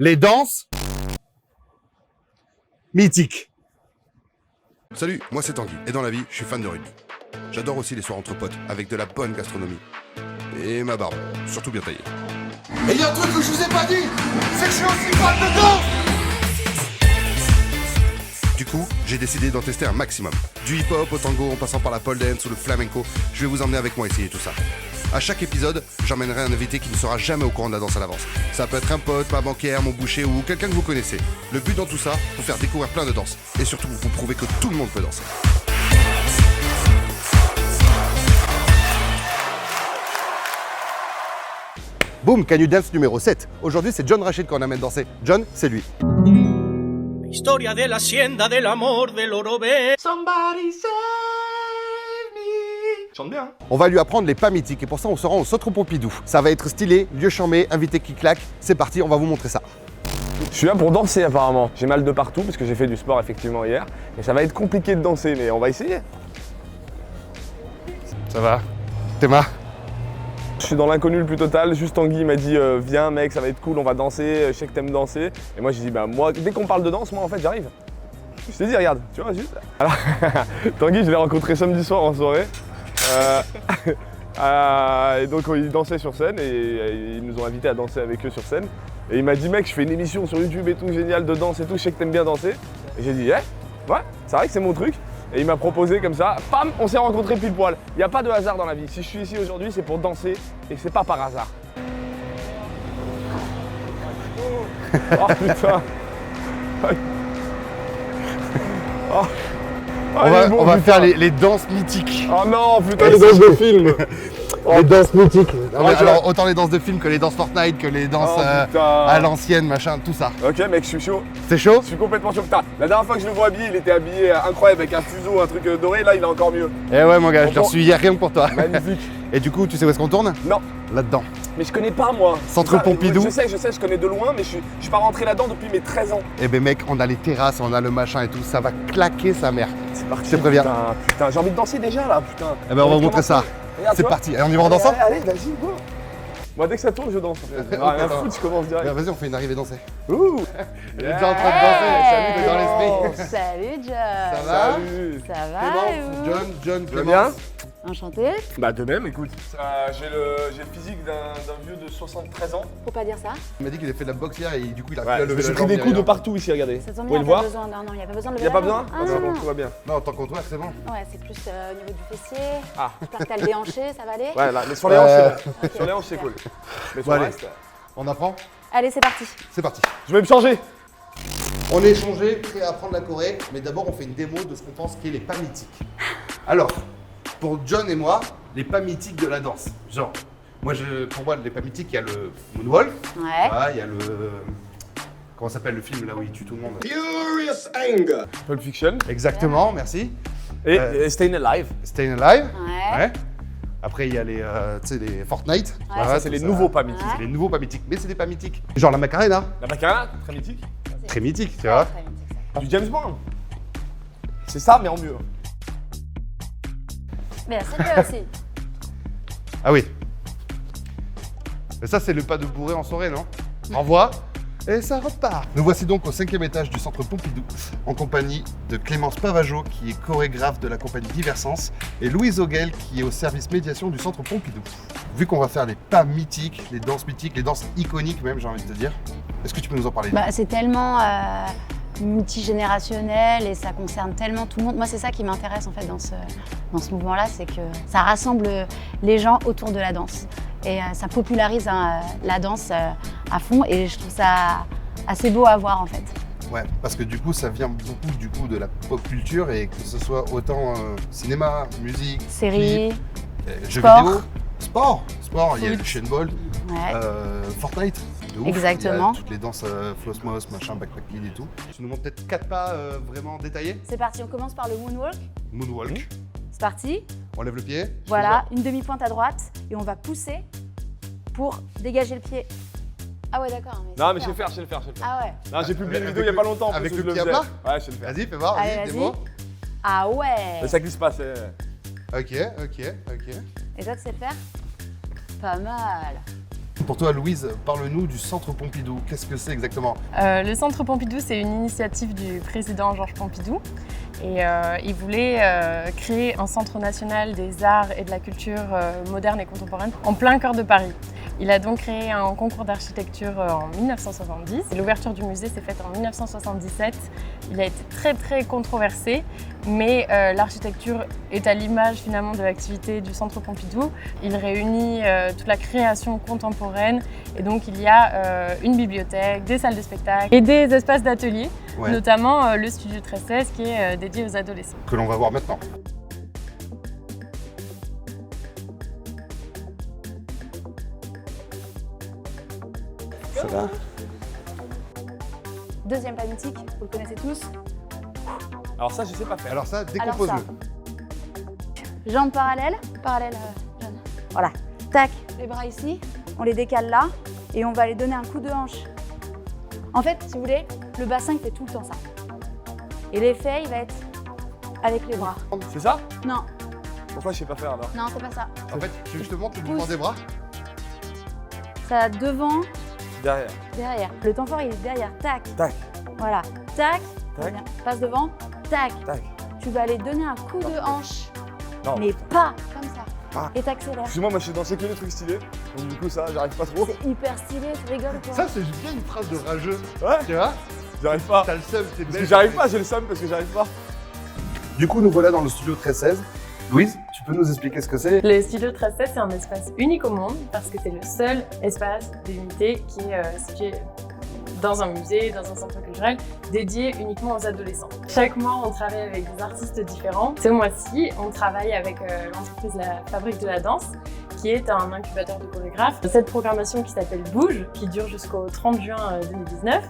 les danses mythiques. Salut, moi c'est Tanguy, et dans la vie, je suis fan de rugby. J'adore aussi les soirs entre potes, avec de la bonne gastronomie. Et ma barbe, surtout bien taillée. Et il y a un truc que je vous ai pas dit, c'est que je suis aussi fan de danse. Du coup, j'ai décidé d'en tester un maximum. Du hip-hop au tango, en passant par la pole dance ou le flamenco, je vais vous emmener avec moi essayer tout ça. À chaque épisode, j'emmènerai un invité qui ne sera jamais au courant de la danse à l'avance. Ça peut être un pote, ma banquière, mon boucher ou quelqu'un que vous connaissez. Le but dans tout ça, vous faire découvrir plein de danses. Et surtout, vous prouver que tout le monde peut danser. Boom, Can You Dance numéro 7. Aujourd'hui, c'est John Rachid qu'on amène danser. John, c'est lui. Historia de la hacienda del amor del Orobé. Somebody save me. Chante bien. On va lui apprendre les pas mythiques et pour ça, on se rend au Centre Pompidou. Ça va être stylé, lieu chambé, invité qui claque. C'est parti, on va vous montrer ça. Je suis là pour danser apparemment. J'ai mal de partout parce que j'ai fait du sport effectivement hier. Et ça va être compliqué de danser, mais on va essayer. Ça va Théma? Je suis dans l'inconnu le plus total. Juste Tanguy m'a dit viens mec, ça va être cool, on va danser. Je sais que t'aimes danser. Et moi j'ai dit bah moi, dès qu'on parle de danse, moi en fait j'arrive. Je t'ai dit regarde, tu vois juste. Alors, Tanguy, je l'ai rencontré samedi soir en soirée. Et donc ils dansaient sur scène et ils nous ont invités à danser avec eux sur scène. Et il m'a dit mec, je fais une émission sur YouTube et tout, génial de danse et tout, je sais que t'aimes bien danser. Et j'ai dit ouais, c'est vrai que c'est mon truc. Et il m'a proposé comme ça, pam, on s'est rencontrés pile poil. Il n'y a pas de hasard dans la vie. Si je suis ici aujourd'hui, c'est pour danser et c'est pas par hasard. Oh putain. Oh. On va faire les danses mythiques. Oh non, putain, les danses de film. Les danses mythiques. Ah ouais, Alors, autant les danses de film que les danses Fortnite, que les danses à l'ancienne, machin, tout ça. Ok mec, je suis chaud. C'est chaud? Je suis complètement chaud. Putain, la dernière fois que je le vois habillé, il était habillé incroyable avec un fuseau, un truc doré. Là, il est encore mieux. Eh ouais, mon gars, je l'ai reçu hier rien que pour toi. Magnifique. Et du coup, tu sais où est-ce qu'on tourne? Non, Là-dedans. mais je connais pas moi. Centre Pompidou. Je sais, je connais de loin, mais je suis pas rentré là-dedans depuis mes 13 ans. Eh ben mec, on a les terrasses, on a le machin et tout, ça va claquer sa mère. C'est parti. Je te préviens. Putain, j'ai envie de danser déjà là, putain. Eh ben on va vous montrer ça. Regarde, C'est tu vois. parti. Allez, on y va en dansant? Allez, vas-y, go. Moi, dès que ça tourne, je danse. Rien à foutre, je commence direct. Vas-y, on fait une arrivée dansée. Ouh. Il est déjà en train de danser. Salut, t'es dans l'esprit. Salut John. Ça va? Salut. Ça va et vous? John, Tu vas bien? Enchanté. Bah de même, écoute. J'ai le physique d'un vieux de 73 ans. Faut pas dire ça. Il m'a dit qu'il a fait de la boxe hier et du coup il a pu Ouais, à je lever me suis la pris jambe des coups de derrière. partout ici, regardez. Ça Vous tombe pouvez bien, le y a pas voir? besoin. Non, y a pas besoin de Il lever n'y a pas la besoin? jambe. Ah, c'est bon, tout va bien. Non, tant qu'on toi, c'est bon. Ouais, c'est plus au niveau du fessier. Ah. J'espère que t'as le déhanché, ça va aller? Ouais, là, mais sur les hanches, c'est bon. Sur les hanches, c'est cool. Mais sur Bon, le allez. reste, On apprend? Allez, c'est parti. C'est parti. je vais me changer. On est changé, prêt à apprendre la Corée, mais d'abord on fait une démo de ce qu'on pense qu'est les pas mythiques. Alors, pour John et moi, les pas mythiques de la danse. Genre, pour moi, les pas mythiques, il y a le moonwalk, Ouais. il y a le... Comment s'appelle le film là où il tue tout le monde? Furious Anger. Pulp Fiction. Exactement, merci. Et Staying Alive. Staying Alive. Ouais. Après, il y a les, tu sais, les Fortnite. Ouais, Voilà, Ça, c'est les ça. nouveaux pas mythiques. C'est les nouveaux pas mythiques, mais c'est des pas mythiques. Genre la Macarena, La Macarena, très mythique. très mythique, tu vois. Très mythique, ça. Du James Bond. C'est ça, mais en mieux. Mais là, c'est bien aussi. Ah oui. Mais ça, c'est le pas de bourré en soirée, non? Envoie. Et ça repart. Nous voici donc au 5e étage du Centre Pompidou, en compagnie de Clémence Pavageau, qui est chorégraphe de la compagnie Diversens, et Louise Auguel, qui est au service médiation du Centre Pompidou. Vu qu'on va faire les pas mythiques, les danses iconiques même, j'ai envie de te dire, est-ce que tu peux nous en parler? Bah, c'est tellement multigénérationnel et ça concerne tellement tout le monde. Moi, c'est ça qui m'intéresse en fait dans ce mouvement-là, c'est que ça rassemble les gens autour de la danse. Et ça popularise la danse à fond et je trouve ça assez beau à voir en fait. Ouais, parce que du coup, ça vient beaucoup de la pop culture et que ce soit autant cinéma, musique, Série, clips, jeux sport. vidéo, sport, il y a le Shane Bolt, Ouais. Fortnite, de ouf. Exactement. Il y a toutes les danses Flosmos, machin, Backpack Kid et tout. Tu nous montres peut-être 4 pas vraiment détaillés. C'est parti, on commence par le moonwalk. Moonwalk, C'est parti. on lève le pied. Voilà, une demi-pointe à droite et on va pousser pour dégager le pied. Ah ouais, d'accord. Non, mais je c'est sais le faire. Ah ouais. Non, j'ai publié une Avec vidéo il y a le- pas longtemps. en avec plus, le où je pied à faisais. plat Ouais, je sais le faire. Vas-y, fais voir, Allez, vas-y, vas-y. démo. Ah ouais. C'est ça qui se passe. Ok. Et toi, tu sais le faire? Pas mal. Pour toi, Louise, parle-nous du Centre Pompidou. Qu'est-ce que c'est exactement? Le Centre Pompidou, c'est une initiative du président Georges Pompidou. Et il voulait créer un centre national des arts et de la culture moderne et contemporaine en plein cœur de Paris. Il a donc créé un concours d'architecture en 1970. L'ouverture du musée s'est faite en 1977. Il a été très controversé, mais l'architecture est à l'image finalement de l'activité du Centre Pompidou. Il réunit toute la création contemporaine et donc il y a une bibliothèque, des salles de spectacle et des espaces d'atelier, notamment le studio 1316 qui est dédié aux adolescents. Que l'on va voir maintenant. Ça va? Deuxième pas mythique, vous le connaissez tous. Alors ça, je sais pas faire. Alors ça, Alors décompose-le. Jambes parallèles, Jeanne. Voilà. Tac, les bras ici, on les décale là et on va les donner un coup de hanche. En fait, si vous voulez, le bassin il fait tout le temps ça. Et l'effet, il va être avec les bras. C'est ça? Non, Pourquoi je sais pas faire alors? non, c'est pas ça. En fait, tu veux que je te montre le mouvement des bras? Ça devant, Derrière. derrière. Le temps fort, il est derrière. Tac. Tac. Voilà. Tac. Tac. Bien. Passe devant. Tac. Tac. Tu vas aller donner un coup de hanche, Non. mais pas comme ça. Ah. Et t'accélères. Excuse-moi, moi je sais danser que des trucs stylés. Donc du coup, ça, j'arrive pas trop. C'est hyper stylé, tu rigoles ou quoi? Ça, c'est bien une phrase de rageux. Ouais, Tu vois? j'arrive pas. T'as le seum, t'es Parce belle. que j'arrive pas, j'ai le seum parce que j'arrive pas. Du coup, nous voilà dans le studio 1316. Louise, tu peux nous expliquer ce que c'est? Le studio 1316, c'est un espace unique au monde parce que c'est le seul espace d'unité qui est situé dans un musée, dans un centre culturel, dédié uniquement aux adolescents. Chaque mois, on travaille avec des artistes différents. Ce mois-ci, on travaille avec l'entreprise La Fabrique de la Danse, qui est un incubateur de chorégraphes. Cette programmation qui s'appelle Bouge, qui dure jusqu'au 30 juin 2019,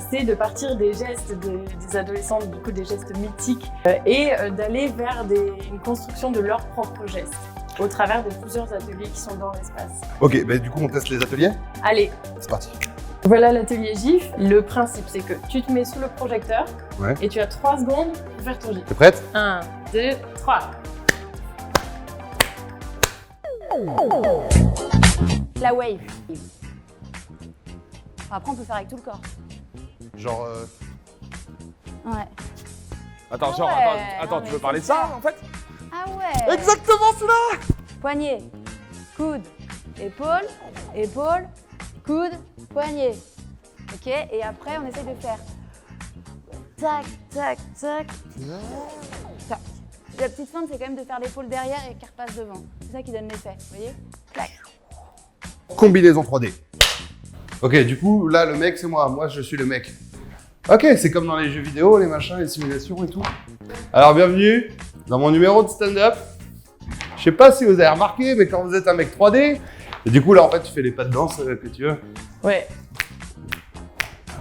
c'est de partir des gestes des adolescents, du coup des gestes mythiques, et d'aller vers une construction de leurs propres gestes, au travers de plusieurs ateliers qui sont dans l'espace. Ok, bah du coup, on teste les ateliers. Allez, C'est parti. voilà l'atelier GIF. Le principe, c'est que tu te mets sous le projecteur et tu as 3 secondes pour faire ton GIF. T'es prête? 1, 2, 3. La wave. Après, on peut faire avec tout le corps. Genre, Ouais. Attends, Ah genre, ouais, attends, non, tu mais veux parler de c'est ça ça. en fait? Ah ouais. Exactement celui-là! Poignet, coude, épaule, épaule, coude, poignet. Ok, et après on essaie de faire tac, tac, tac, tac. La petite feinte, c'est quand même de faire l'épaule derrière et qu'elle repasse devant. C'est ça qui donne l'effet, vous voyez? Clac. combinaison 3D. Ok, du coup, là, le mec, c'est moi. Moi, je suis le mec. Ok, c'est comme dans les jeux vidéo, les machins, les simulations et tout. Alors, bienvenue dans mon numéro de stand-up. Je sais pas si vous avez remarqué, mais quand vous êtes un mec 3D, et du coup, là, en fait, tu fais les pas de danse que tu veux. Ouais.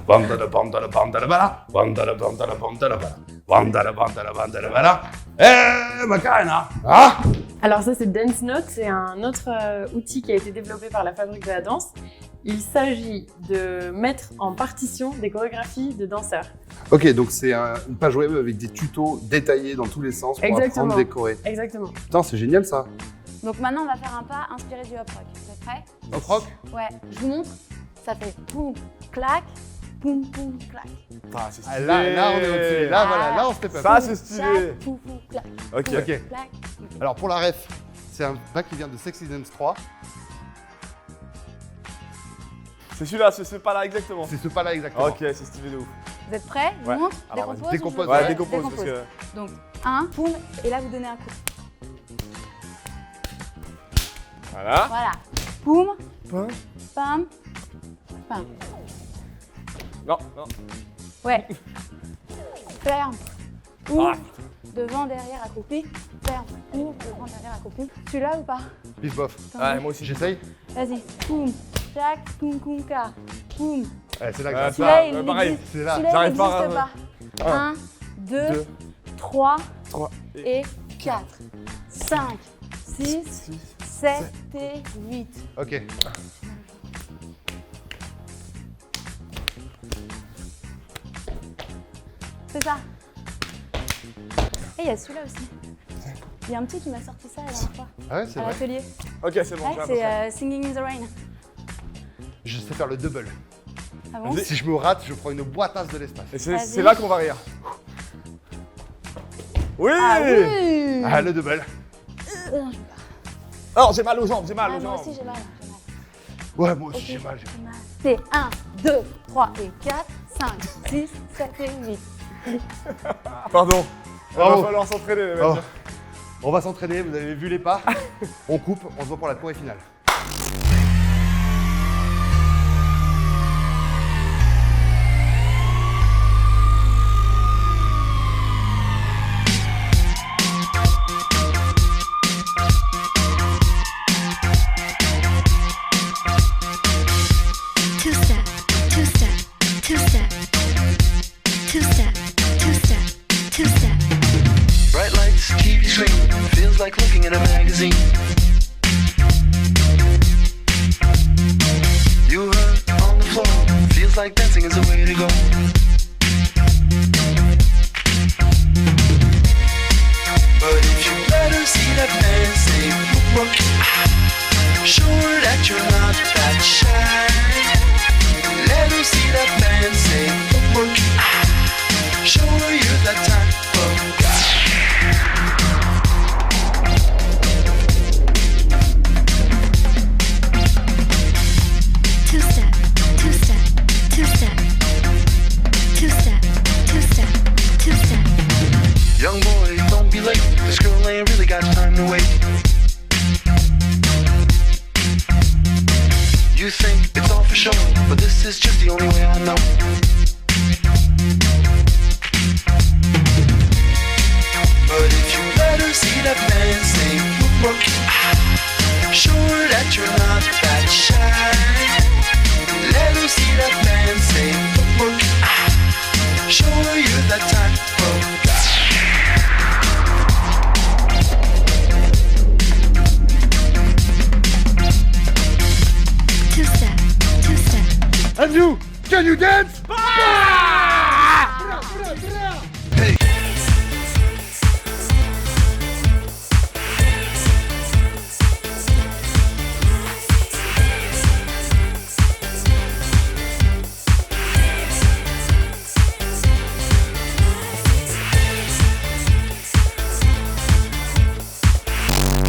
Bandala, bandala, bandala, bala. Bandala, bandala, bandala, bala. Bandala, bandala, bandala, bala. Eh, Macarena. Ah! Alors ça, c'est Dance Note, c'est un autre outil qui a été développé par la Fabrique de la Danse. Il s'agit de mettre en partition des chorégraphies de danseurs. Ok, donc c'est une page web avec des tutos détaillés dans tous les sens pour Exactement. apprendre des chorés. Exactement. Putain, c'est génial ça. Donc maintenant, on va faire un pas inspiré du hop rock. Vous êtes prêts? Hop rock. Ouais, je vous montre. Ça fait poum, clac, poum, poum, clac. Ah, c'est Ah, stylé. là, on est au-dessus. Là, Ah. voilà, là, on step up. Ça, c'est Clac, stylé. poum, poum, clac, Ok. Ok. clac. Alors pour la ref, c'est un bac qui vient de Sexy Dance 3. C'est celui-là, c'est pas là exactement. C'est ce pas là exactement. Ok, c'est stylé de ouf. Vous êtes prêts? Je Ouais. vous montre? Alors, vas-y, Décompose? décompose. ou Ouais, je- décompose parce que. Donc, un, poum, et là, vous donnez un coup. Voilà. Voilà. Poum, Pam. pam, pam. Non, non. Ouais. Ferme. Ouvre. Ah. Devant, derrière, accroupi. Ferme. Ouvre, devant, derrière, accroupi. Celui-là ou pas? Pif bof. Ouais, moi aussi. J'essaye. Vas-y. Poum. Chac, poum, poum, ka. Poum. Ouais, c'est là que Ouais, ça- Celui-là, il pareil. existe. C'est là. Celui-là, il J'arrive pas n'existe à- pas. 1, 2, Deux. 3 3 et 4. 5, 6, 7 et 8. Ok. C'est ça. Et il y a celui-là aussi. Il y a un petit qui m'a sorti ça la dernière fois, Ah ouais, c'est à vrai. l'atelier. Ok, c'est bon, Ouais, j'ai à peu c'est près. Singing in the Rain. Je sais faire le double. Ah bon? Si je me rate, je prends une boîtasse de l'espace. Et Vas-y. c'est là qu'on va rire. Oui. Ah oui. Ah, le double. Alors j'ai mal aux jambes, j'ai mal Ah, aux moi jambes. aussi j'ai mal. Ouais, moi aussi Ok. j'ai mal. C'est 1, 2, 3 et 4, 5, 6, 7 et 8. Pardon. Il Bravo. va falloir s'entraîner les mecs. Oh. On va s'entraîner, vous avez vu les pas. On coupe, on se voit pour la choré finale. Two-step, two-step, two-step, two-step, two-step, two-step. Bright lights, TV screen, feels like looking in a magazine. You hurt on the floor, feels like dancing is the way to go. But if you let her see that man say, look, show her that you're not that shy. Let her see that man say, look, show her you're that type of guy. Two-step, two-step, two-step, two-step, two-step, two-step. Young boy, don't be late. This girl ain't really got time to wait. You think it's all for show, but this is just the only way I know. But if you let her see that man say, look, show her that you're not that shy. Let her see that man say, look, show her you're that type of guy. Two-step, two-step. And you, can you dance?